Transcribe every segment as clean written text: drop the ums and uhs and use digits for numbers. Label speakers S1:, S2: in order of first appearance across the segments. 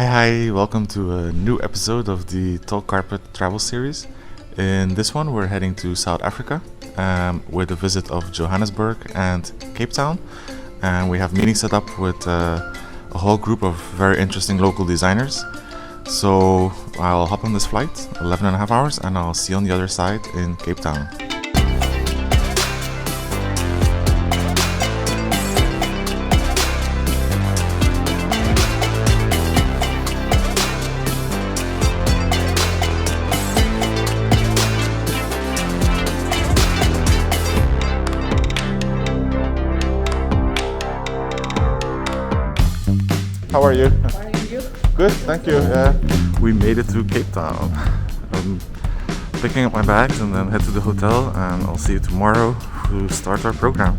S1: Hi, welcome to a new episode of the Tall Carpet travel series. In this one, we're heading to South Africa with a visit of Johannesburg and Cape Town. And we have meetings set up with a whole group of very interesting local designers. So I'll hop on this flight, 11 and a half hours, and I'll see you on the other side in Cape Town. How are you?
S2: Fine, and you?
S1: Good, thank you. Yeah, we made it to Cape Town. I'm picking up my bags and then head to the hotel, and I'll see you tomorrow to start our program.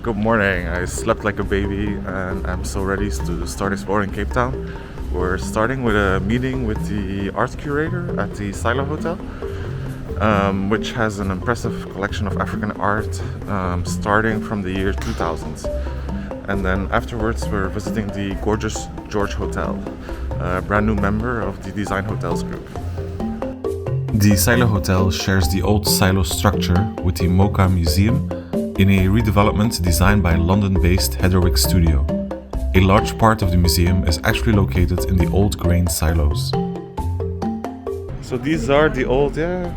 S1: Good morning. I slept like a baby and I'm so ready to start exploring Cape Town. We're starting with a meeting with the art curator at the Silo Hotel, which has an impressive collection of African art starting from the year 2000. And then afterwards we're visiting the gorgeous George Hotel, a brand new member of the Design Hotels group. The Silo Hotel shares the old silo structure with the Mocha Museum in a redevelopment designed by London-based Heatherwick Studio. A large part of the museum is actually located in the old grain silos. So these are the old, and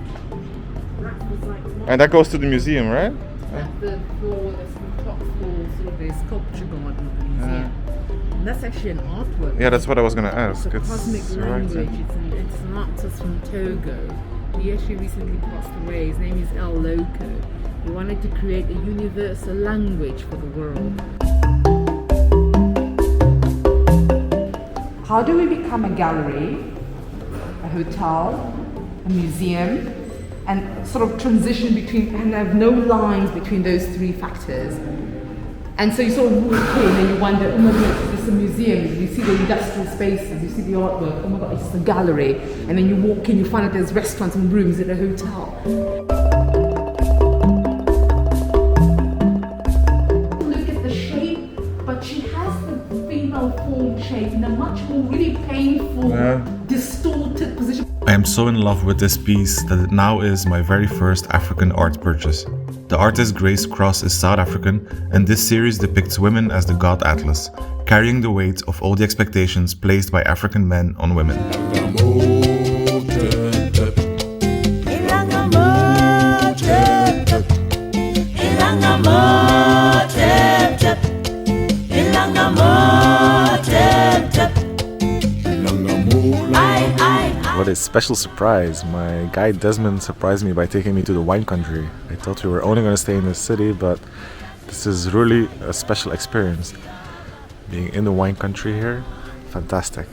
S1: that goes to the museum, right?
S2: That's the floor, that's the top floor, sort of a sculpture garden of the museum. And that's actually an artwork.
S1: Yeah, that's what I was going to ask.
S2: It's a cosmic language. It's an artist from Togo. He actually recently passed away. His name is El Loco. He wanted to create a universal language for the world.
S3: How do we become a gallery, a hotel, a museum, and sort of transition between and have no lines between those three factors? And so you sort of walk in and you wonder, oh my God, is this a museum? You see the industrial spaces, you see the artwork, oh my God, it's a gallery. And then you walk in, you find that there's restaurants and rooms at a hotel. Look at the shape, but she has the female form shape in a much more really painful, distorted position.
S1: I am so in love with this piece that it now is my very first African art purchase. The artist Grace Cross is South African, and this series depicts women as the god Atlas, carrying the weight of all the expectations placed by African men on women. What a special surprise. My guide Desmond surprised me by taking me to the wine country. I thought we were only going to stay in this city, but this is really a special experience. Being in the wine country here, fantastic.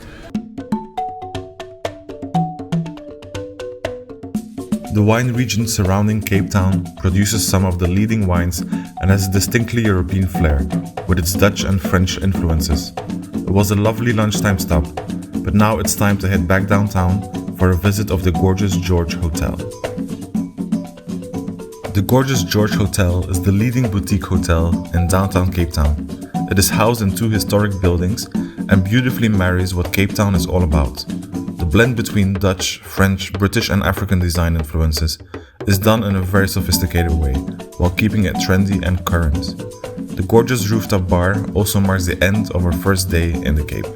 S1: The wine region surrounding Cape Town produces some of the leading wines and has a distinctly European flair, with its Dutch and French influences. It was a lovely lunchtime stop, but now it's time to head back downtown for a visit of the gorgeous George Hotel. The gorgeous George Hotel is the leading boutique hotel in downtown Cape Town. It is housed in two historic buildings and beautifully marries what Cape Town is all about. The blend between Dutch, French, British and African design influences is done in a very sophisticated way, while keeping it trendy and current. The gorgeous rooftop bar also marks the end of our first day in the Cape.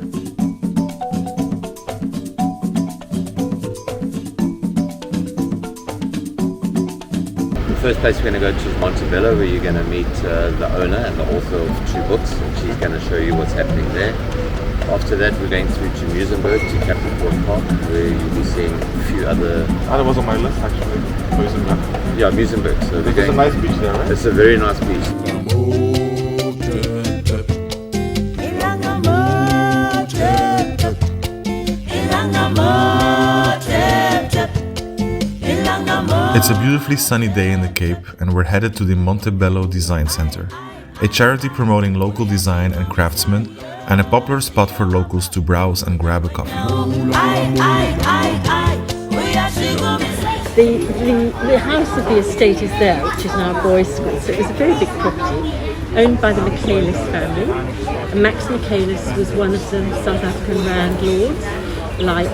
S4: The first place we're going to go to is Montebello, where you're going to meet the owner and the author of two books, and she's going to show you what's happening there. After that, we're going through to Muizenberg, to Capricorn Park, where you'll be seeing a few other...
S1: That was on my list actually, Muizenberg.
S4: Yeah, Muizenberg. So
S1: There's a nice beach there, right?
S4: It's a very nice beach.
S1: It's a beautifully sunny day in the Cape, and we're headed to the Montebello Design Center, a charity promoting local design and craftsmen, and a popular spot for locals to browse and grab a coffee.
S5: The house of the estate is there, which is now a boys' school, so it was a very big property. owned by the Michaelis family. And Max Michaelis was one of the South African landlords, like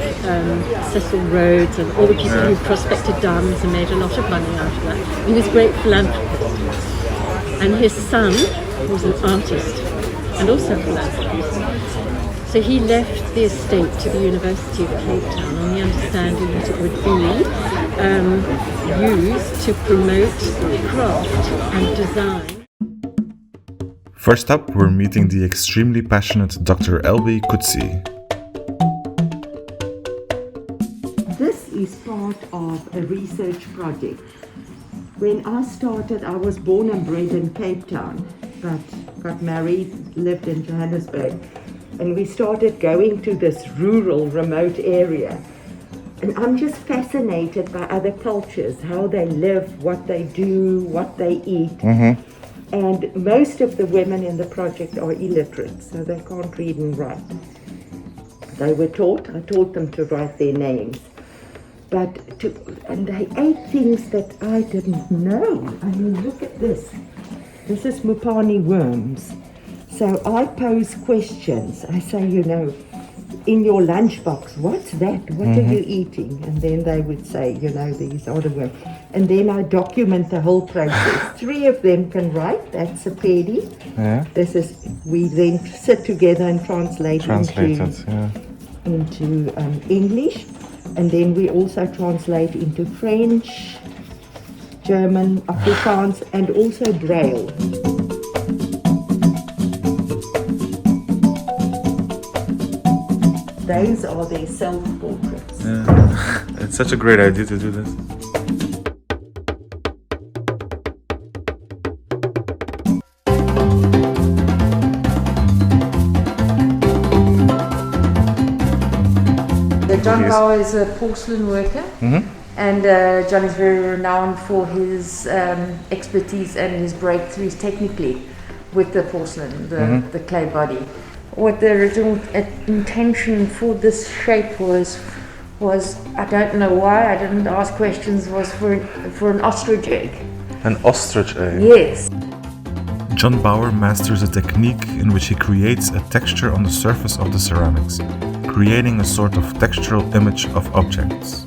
S5: Cecil Rhodes and all the people who prospected diamonds and made a lot of money out of that. He was a great philanthropist. And his son was an artist and also a philanthropist. So he left the estate to the University of Cape Town on the understanding that it would be used to promote craft and design.
S1: First up, we're meeting the extremely passionate Dr. Elby Kutsi.
S6: This is part of a research project. When I started, I was born and bred in Cape Town, but got married, lived in Johannesburg. And we started going to this rural, remote area. And I'm just fascinated by other cultures, how they live, what they do, what they eat. Mm-hmm. And most of the women in the project are illiterate, so they can't read and write. They were taught, I taught them to write their names. And they ate things that I didn't know. I mean, look at this. This is Mupani worms. So I pose questions. I say, in your lunchbox, what's that? What are you eating? And then they would say, these are the worms. And then I document the whole process. 3 of them can write. That's a Pedi. Yeah. We then sit together and translate into English. And then we also translate into French, German, Afrikaans, and also Braille. Those are their self-portraits.
S1: Yeah. It's such a great idea to do this.
S7: John Bauer is a porcelain worker, and John is very renowned for his expertise and his breakthroughs technically with the porcelain, the clay body. What the original intention for this shape was I don't know why, I didn't ask questions, was for an ostrich egg.
S1: An ostrich egg?
S7: Yes.
S1: John Bauer masters a technique in which he creates a texture on the surface of the ceramics, creating a sort of textural image of objects.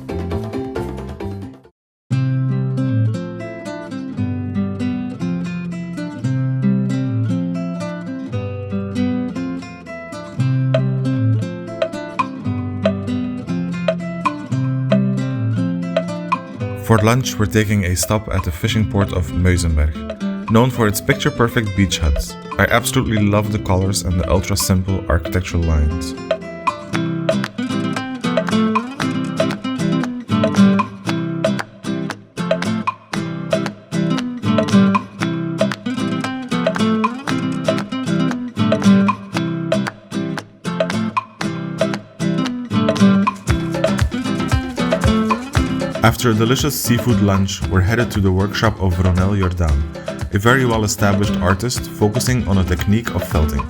S1: For lunch, we're taking a stop at the fishing port of Muizenberg, known for its picture-perfect beach huts. I absolutely love the colors and the ultra-simple architectural lines. After a delicious seafood lunch, we're headed to the workshop of Ronelle Jordan, a very well-established artist focusing on a technique of felting.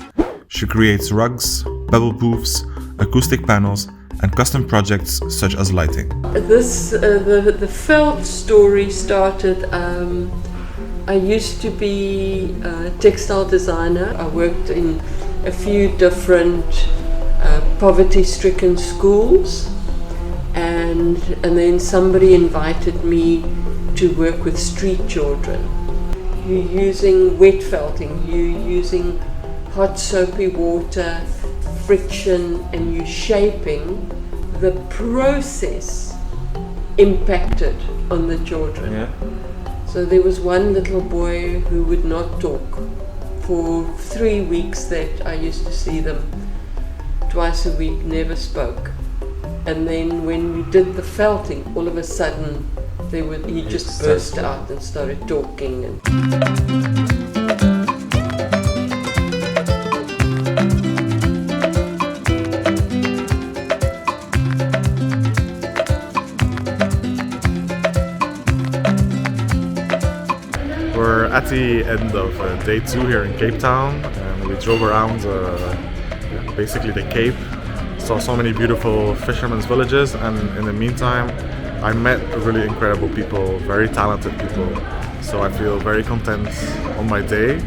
S1: She creates rugs, pebble poofs, acoustic panels, and custom projects such as lighting.
S8: The felt story started, I used to be a textile designer. I worked in a few different poverty-stricken schools. And then somebody invited me to work with street children. You're using wet felting, you're using hot soapy water, friction, and you're shaping. The process impacted on the children. Yeah. So there was one little boy who would not talk. For 3 weeks that I used to see them twice a week, never spoke. And then when we did the felting, all of a sudden he just burst out and started talking.
S1: We're at the end of day 2 here in Cape Town, and we drove around basically the Cape. Saw so many beautiful fishermen's villages, and in the meantime I met really incredible people, very talented people, so I feel very content on my day.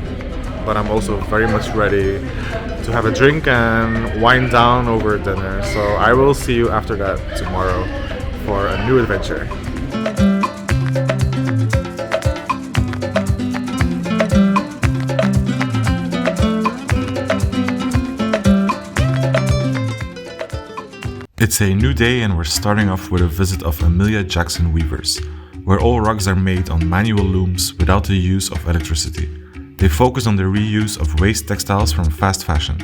S1: but I'm also very much ready to have a drink and wind down over dinner. So I will see you after that tomorrow for a new adventure. It's a new day and we're starting off with a visit of Amelia Jackson Weavers, where all rugs are made on manual looms without the use of electricity. They focus on the reuse of waste textiles from fast fashion.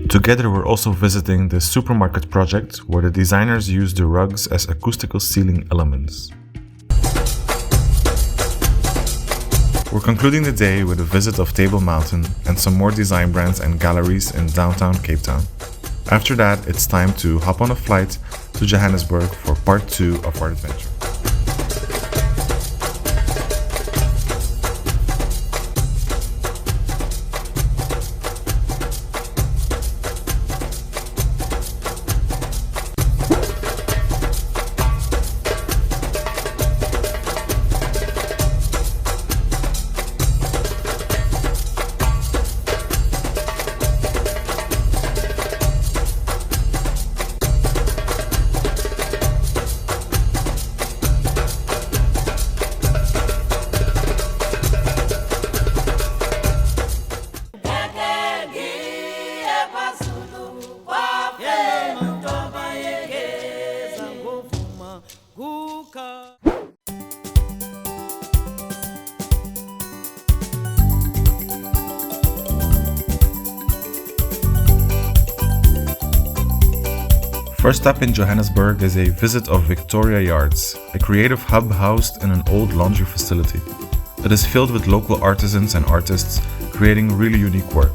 S1: Together we're also visiting the supermarket project, where the designers use the rugs as acoustical ceiling elements. We're concluding the day with a visit of Table Mountain and some more design brands and galleries in downtown Cape Town. After that, it's time to hop on a flight to Johannesburg for part 2 of our adventure. First up in Johannesburg is a visit of Victoria Yards, a creative hub housed in an old laundry facility. It is filled with local artisans and artists creating really unique work.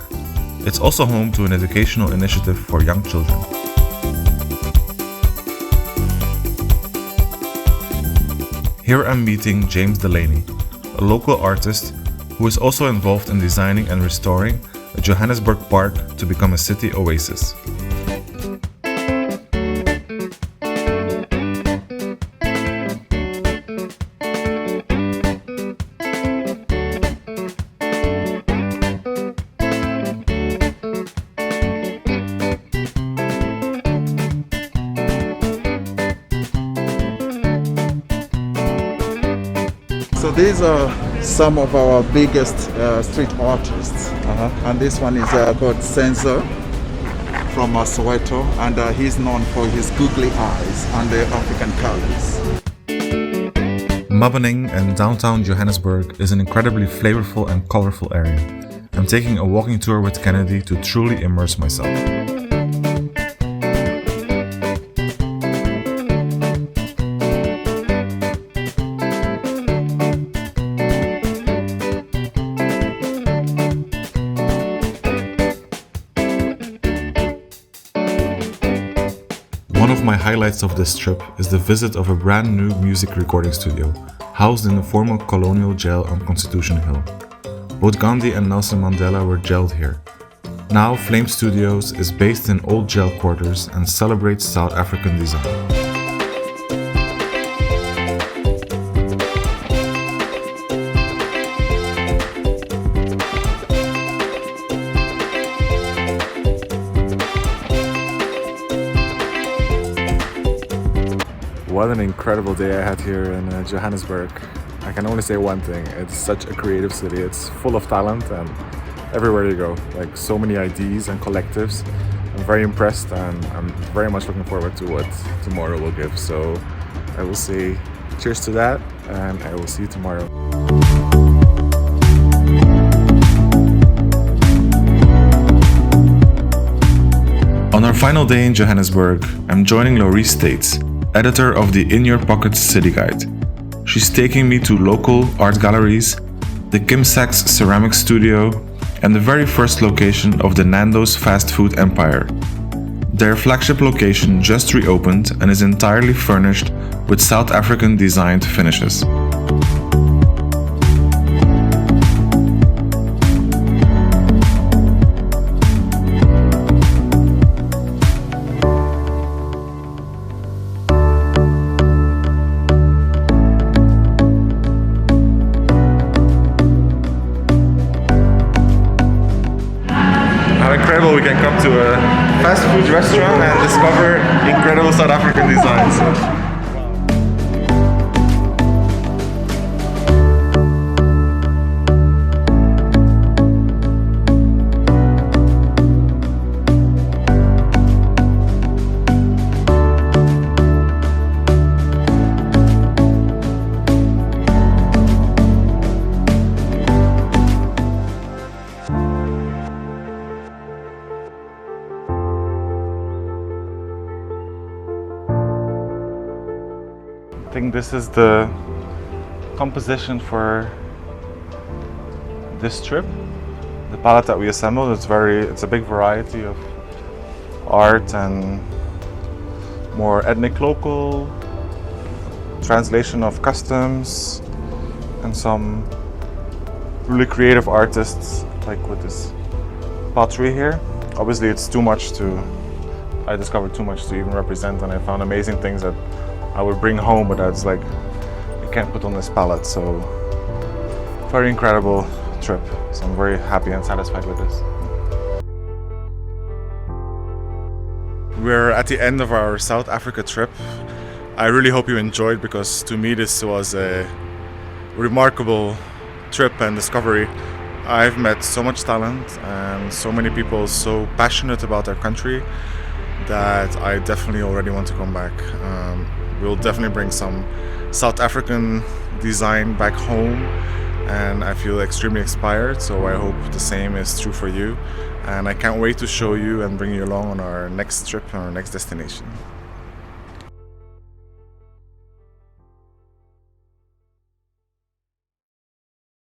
S1: It's also home to an educational initiative for young children. Here I'm meeting James Delaney, a local artist who is also involved in designing and restoring a Johannesburg park to become a city oasis.
S9: So these are some of our biggest street artists, and this one is called Senzo from Soweto, and he's known for his googly eyes and the African colors.
S1: Maboneng and downtown Johannesburg is an incredibly flavorful and colorful area. I'm taking a walking tour with Kennedy to truly immerse myself. One of my highlights of this trip is the visit of a brand new music recording studio, housed in the former colonial jail on Constitution Hill. Both Gandhi and Nelson Mandela were jailed here. Now Flame Studios is based in old jail quarters and celebrates South African design. What an incredible day I had here in Johannesburg. I can only say one thing, it's such a creative city, it's full of talent and everywhere you go, like so many ideas and collectives. I'm very impressed and I'm very much looking forward to what tomorrow will give. So I will say cheers to that and I will see you tomorrow. On our final day in Johannesburg, I'm joining Laurie States, editor of the In Your Pocket City Guide. She's taking me to local art galleries, the Kim Sachs Ceramic Studio, and the very first location of the Nando's fast food empire. Their flagship location just reopened and is entirely furnished with South African designed finishes. to a fast food restaurant and discover incredible South African designs. I think this is the composition for this trip. The palette that we assembled, it's a big variety of art and more ethnic local, translation of customs, and some really creative artists, like with this pottery here. Obviously I discovered too much to even represent, and I found amazing things that I would bring home, but that's like, you can't put on this palette. So very incredible trip. So I'm very happy and satisfied with this. We're at the end of our South Africa trip. I really hope you enjoyed, because to me this was a remarkable trip and discovery. I've met so much talent and so many people so passionate about their country that I definitely already want to come back. We'll definitely bring some South African design back home, and I feel extremely inspired, so I hope the same is true for you, and I can't wait to show you and bring you along on our next trip, our next destination.